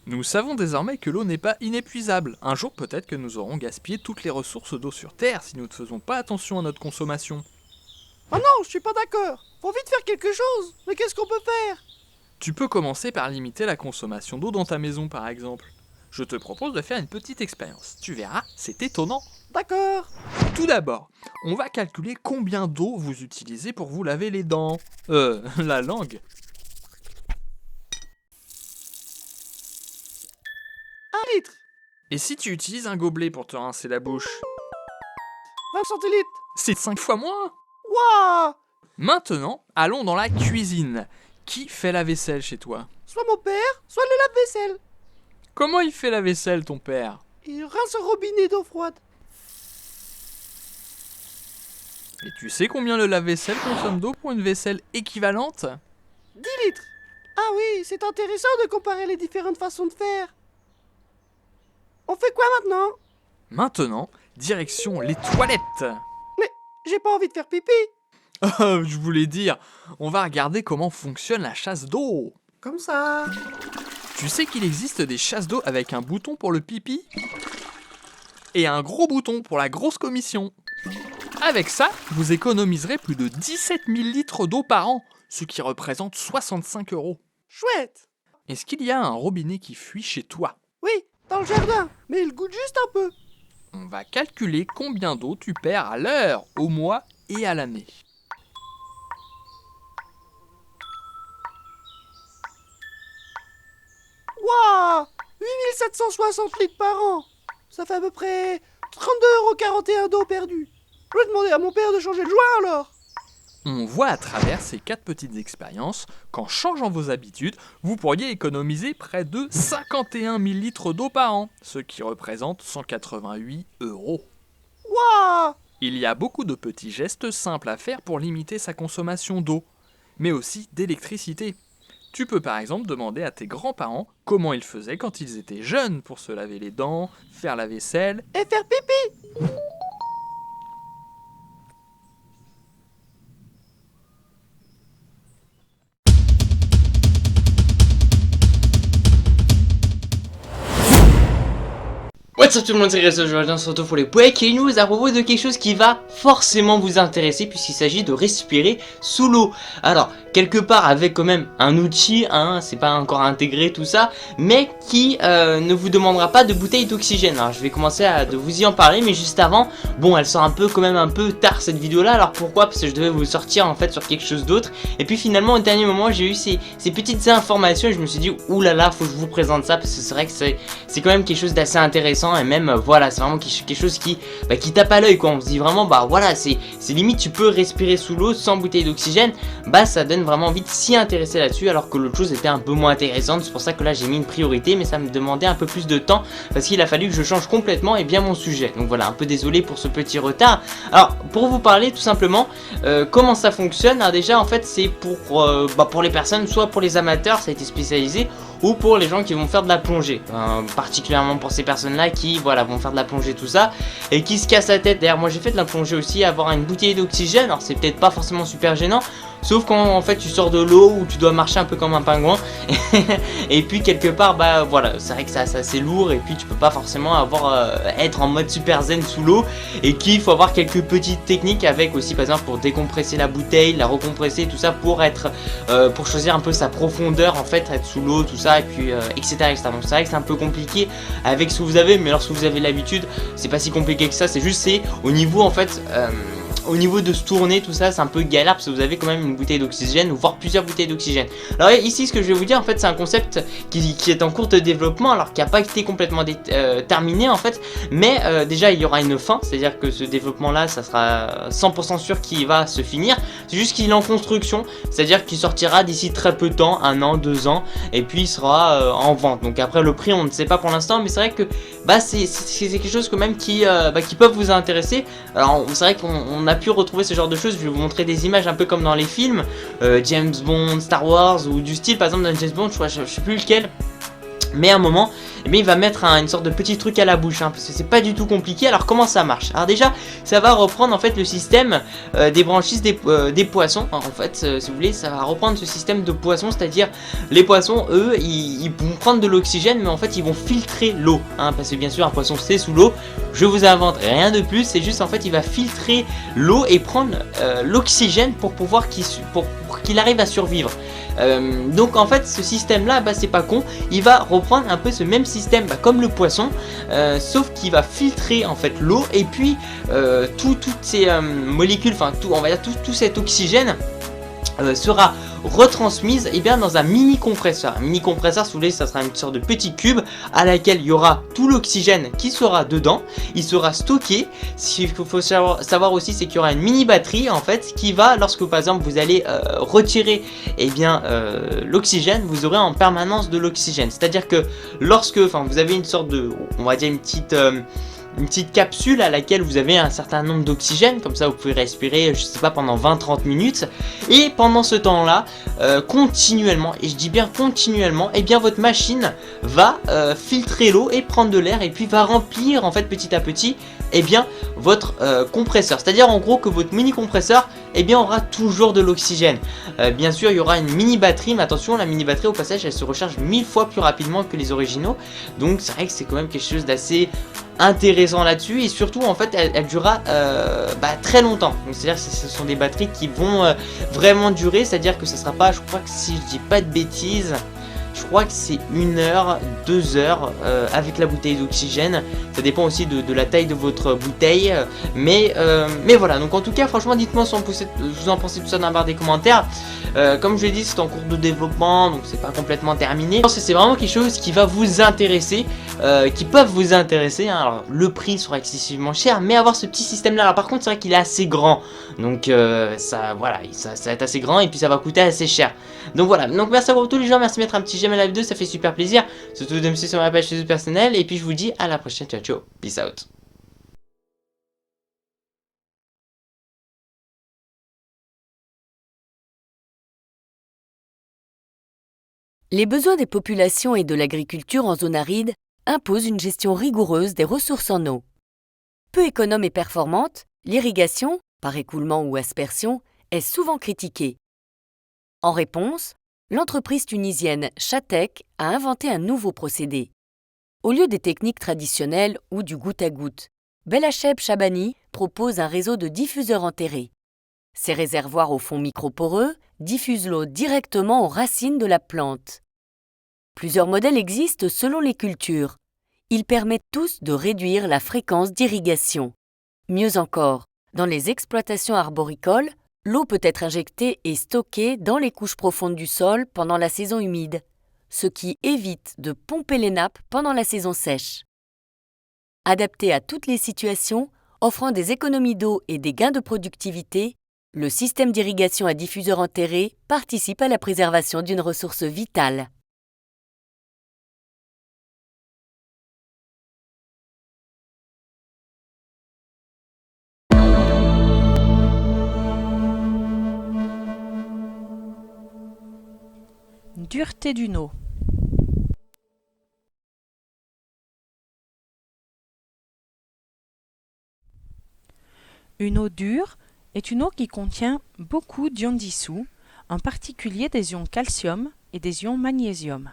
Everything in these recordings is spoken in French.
Nous savons désormais que l'eau n'est pas inépuisable. Un jour peut-être que nous aurons gaspillé toutes les ressources d'eau sur Terre si nous ne faisons pas attention à notre consommation. Oh non, je suis pas d'accord. Faut vite faire quelque chose. Mais qu'est-ce qu'on peut faire? Tu peux commencer par limiter la consommation d'eau dans ta maison par exemple. Je te propose de faire une petite expérience. Tu verras, c'est étonnant. D'accord. Tout d'abord, on va calculer combien d'eau vous utilisez pour vous laver les dents. La langue. 1 litre. Et si tu utilises un gobelet pour te rincer la bouche, 20 centilitres. c'est 5 fois moins. Waouh. Maintenant, allons dans la cuisine. Qui fait la vaisselle chez toi? Soit mon père, soit le lave-vaisselle. Comment il fait la vaisselle, ton père? Il rince un robinet d'eau froide. Et tu sais combien le lave-vaisselle consomme d'eau pour une vaisselle équivalente? 10 litres. Ah oui, c'est intéressant de comparer les différentes façons de faire. On fait quoi maintenant? Maintenant, direction les toilettes. J'ai pas envie de faire pipi. Je voulais dire, on va regarder comment fonctionne la chasse d'eau. Comme ça. Tu sais qu'il existe des chasses d'eau avec un bouton pour le pipi et un gros bouton pour la grosse commission. Avec ça, vous économiserez plus de 17 000 litres d'eau par an, ce qui représente 65 €. Chouette. Est-ce qu'il y a un robinet qui fuit chez toi? Oui, dans le jardin. Mais il goûte juste un peu. On va calculer combien d'eau tu perds à l'heure, au mois et à l'année. Waouh, 8760 litres par an. Ça fait à peu près 32,41 € d'eau perdue. Je vais demander à mon père de changer de joint alors. On voit à travers ces 4 petites expériences qu'en changeant vos habitudes, vous pourriez économiser près de 51 000 litres d'eau par an, ce qui représente 188 €. Waouh. Il y a beaucoup de petits gestes simples à faire pour limiter sa consommation d'eau, mais aussi d'électricité. Tu peux par exemple demander à tes grands-parents comment ils faisaient quand ils étaient jeunes pour se laver les dents, faire la vaisselle. Et faire pipi. What's up tout le monde, c'est Grèce, aujourd'hui on se retrouve pour les Breaking News à propos de quelque chose qui va forcément vous intéresser puisqu'il s'agit de respirer sous l'eau. Alors, quelque part avec quand même un outil, hein, c'est pas encore intégré tout ça, mais qui ne vous demandera pas de bouteille d'oxygène. Alors je vais commencer à vous y en parler, mais juste avant, bon elle sort quand même un peu tard cette vidéo là, alors pourquoi? Parce que je devais vous sortir en fait sur quelque chose d'autre, et puis finalement au dernier moment j'ai eu ces petites informations et je me suis dit oulala, faut que je vous présente ça parce que c'est vrai que c'est quand même quelque chose d'assez intéressant. Et même voilà, c'est vraiment quelque chose qui tape à l'œil quoi. On se dit vraiment bah voilà, c'est limite tu peux respirer sous l'eau sans bouteille d'oxygène, bah ça donne vraiment envie de s'y intéresser là-dessus, alors que l'autre chose était un peu moins intéressante. C'est pour ça que là j'ai mis une priorité, mais ça me demandait un peu plus de temps parce qu'il a fallu que je change complètement et bien mon sujet. Donc voilà, un peu désolé pour ce petit retard. Alors pour vous parler tout simplement comment ça fonctionne, alors déjà en fait c'est pour les personnes, soit pour les amateurs, ça a été spécialisé, ou pour les gens qui vont faire de la plongée, particulièrement pour ces personnes là qui voilà vont faire de la plongée tout ça et qui se cassent la tête. D'ailleurs moi j'ai fait de la plongée aussi, avoir une bouteille d'oxygène, alors c'est peut-être pas forcément super gênant, sauf quand en fait tu sors de l'eau où tu dois marcher un peu comme un pingouin et puis quelque part bah voilà, c'est vrai que c'est assez lourd et puis tu peux pas forcément être en mode super zen sous l'eau, et qu'il faut avoir quelques petites techniques avec aussi, par exemple pour décompresser la bouteille, la recompresser tout ça pour pour choisir un peu sa profondeur en fait, être sous l'eau tout ça, et puis etc. Donc c'est vrai que c'est un peu compliqué avec ce que vous avez, mais lorsque vous avez l'habitude c'est pas si compliqué que ça. C'est juste au niveau en fait au niveau de se tourner tout ça c'est un peu galère parce que vous avez quand même une bouteille d'oxygène ou voire plusieurs bouteilles d'oxygène. Alors ici ce que je vais vous dire en fait c'est un concept qui est en cours de développement, alors qui n'a pas été complètement terminé en fait, mais déjà il y aura une fin, c'est à dire que ce développement là ça sera 100% sûr qu'il va se finir, c'est juste qu'il est en construction, c'est à dire qu'il sortira d'ici très peu de temps, 1 an, 2 ans, et puis il sera en vente. Donc après le prix on ne sait pas pour l'instant, mais c'est vrai que bah c'est quelque chose quand même qui peuvent vous intéresser. Alors c'est vrai qu'on a pu retrouver ce genre de choses. Je vais vous montrer des images un peu comme dans les films James Bond, Star Wars ou du style, par exemple dans James Bond, je sais plus lequel, Mais à un moment, eh bien, il va mettre une sorte de petit truc à la bouche, parce que c'est pas du tout compliqué. Alors comment ça marche? Alors déjà, ça va reprendre en fait le système des branchies des poissons. En fait, si vous voulez, ça va reprendre ce système de poissons, c'est-à-dire les poissons, eux, ils vont prendre de l'oxygène, mais en fait, ils vont filtrer l'eau, parce que bien sûr, un poisson c'est sous l'eau. Je vous invente rien de plus, c'est juste en fait, il va filtrer l'eau et prendre l'oxygène pour pouvoir qu'il arrive à survivre. Donc en fait ce système là c'est pas con, il va reprendre un peu ce même système comme le poisson, sauf qu'il va filtrer en fait l'eau et puis toutes ces molécules, enfin tout, on va dire tout cet oxygène sera retransmise dans un mini compresseur. Un mini compresseur, si vous voulez, ça sera une sorte de petit cube à laquelle il y aura tout l'oxygène qui sera dedans. Il sera stocké. Ce qu'il faut savoir aussi, c'est qu'il y aura une mini batterie en fait qui va, lorsque par exemple vous allez retirer l'oxygène, vous aurez en permanence de l'oxygène. C'est-à-dire que lorsque, vous avez une sorte de, on va dire une petite capsule à laquelle vous avez un certain nombre d'oxygène, comme ça vous pouvez respirer, je sais pas, pendant 20-30 minutes, et pendant ce temps là, continuellement, et je dis bien continuellement, votre machine va filtrer l'eau et prendre de l'air, et puis va remplir en fait petit à petit votre compresseur. C'est-à-dire en gros que votre mini compresseur aura toujours de l'oxygène. Bien sûr il y aura une mini batterie, mais attention, la mini batterie au passage elle se recharge 1000 fois plus rapidement que les originaux, donc c'est vrai que c'est quand même quelque chose d'assez intéressant là-dessus, et surtout en fait elle durera très longtemps. Donc c'est à dire que ce sont des batteries qui vont vraiment durer, c'est à dire que ça sera pas, je crois que si je dis pas de bêtises, je crois que c'est 1 heure, 2 heures avec la bouteille d'oxygène. Ça dépend aussi de la taille de votre bouteille. Mais voilà, donc en tout cas, franchement, dites-moi si vous en pensez tout ça dans la barre des commentaires. Comme je l'ai dit, c'est en cours de développement, donc c'est pas complètement terminé. C'est vraiment quelque chose qui va vous intéresser, qui peuvent vous intéresser. Alors, le prix sera excessivement cher, mais avoir ce petit système-là. Alors par contre, c'est vrai qu'il est assez grand. Donc ça va être assez grand et puis ça va coûter assez cher. Donc voilà, donc merci à vous tous les gens, merci de mettre un petit j'aime à la vidéo, ça fait super plaisir. Surtout de me suivre sur ma page Facebook personnelle, et puis je vous dis à la prochaine, ciao ciao, peace out. Les besoins des populations et de l'agriculture en zone aride imposent une gestion rigoureuse des ressources en eau. Peu économe et performante, l'irrigation, par écoulement ou aspersion, est souvent critiquée. En réponse, l'entreprise tunisienne Chatec a inventé un nouveau procédé. Au lieu des techniques traditionnelles ou du goutte à goutte, Belhacheb Chabani propose un réseau de diffuseurs enterrés. Ces réservoirs au fond microporeux diffusent l'eau directement aux racines de la plante. Plusieurs modèles existent selon les cultures. Ils permettent tous de réduire la fréquence d'irrigation. Mieux encore, dans les exploitations arboricoles, l'eau peut être injectée et stockée dans les couches profondes du sol pendant la saison humide, ce qui évite de pomper les nappes pendant la saison sèche. Adapté à toutes les situations, offrant des économies d'eau et des gains de productivité, le système d'irrigation à diffuseur enterré participe à la préservation d'une ressource vitale. Dureté d'une eau. Une eau dure est une eau qui contient beaucoup d'ions dissous, en particulier des ions calcium et des ions magnésium.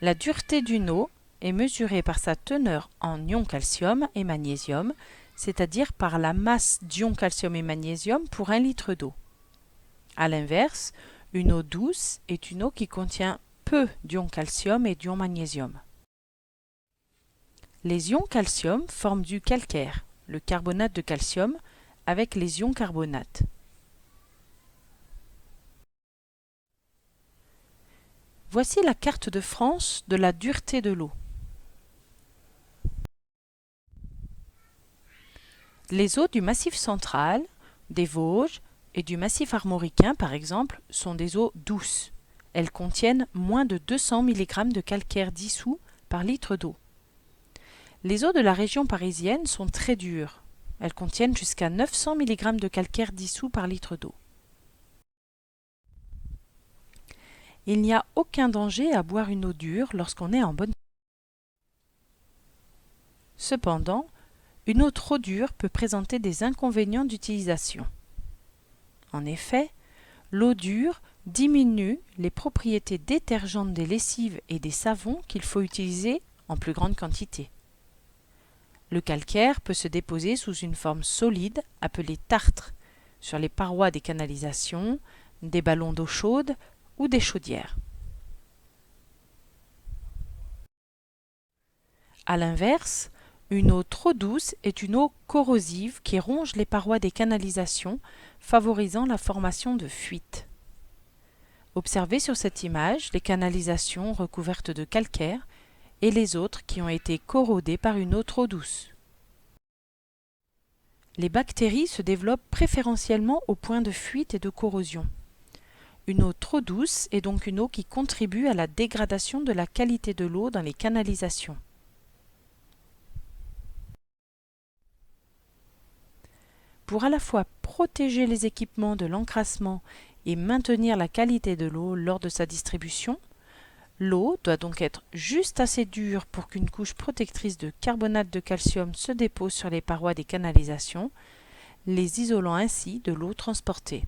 La dureté d'une eau est mesurée par sa teneur en ions calcium et magnésium, c'est-à-dire par la masse d'ions calcium et magnésium pour 1 litre d'eau. A l'inverse, une eau douce est une eau qui contient peu d'ions calcium et d'ions magnésium. Les ions calcium forment du calcaire, le carbonate de calcium, avec les ions carbonates. Voici la carte de France de la dureté de l'eau. Les eaux du Massif central, des Vosges et du Massif armoricain, par exemple, sont des eaux douces. Elles contiennent moins de 200 mg de calcaire dissous par litre d'eau. Les eaux de la région parisienne sont très dures. Elles contiennent jusqu'à 900 mg de calcaire dissous par litre d'eau. Il n'y a aucun danger à boire une eau dure lorsqu'on est en bonne. Cependant, une eau trop dure peut présenter des inconvénients d'utilisation. En effet, l'eau dure diminue les propriétés détergentes des lessives et des savons qu'il faut utiliser en plus grande quantité. Le calcaire peut se déposer sous une forme solide appelée tartre sur les parois des canalisations, des ballons d'eau chaude ou des chaudières. À l'inverse, une eau trop douce est une eau corrosive qui ronge les parois des canalisations, favorisant la formation de fuites. Observez sur cette image les canalisations recouvertes de calcaire et les autres qui ont été corrodées par une eau trop douce. Les bactéries se développent préférentiellement au point de fuite et de corrosion. Une eau trop douce est donc une eau qui contribue à la dégradation de la qualité de l'eau dans les canalisations. Pour à la fois protéger les équipements de l'encrassement et maintenir la qualité de l'eau lors de sa distribution, l'eau doit donc être juste assez dure pour qu'une couche protectrice de carbonate de calcium se dépose sur les parois des canalisations, les isolant ainsi de l'eau transportée.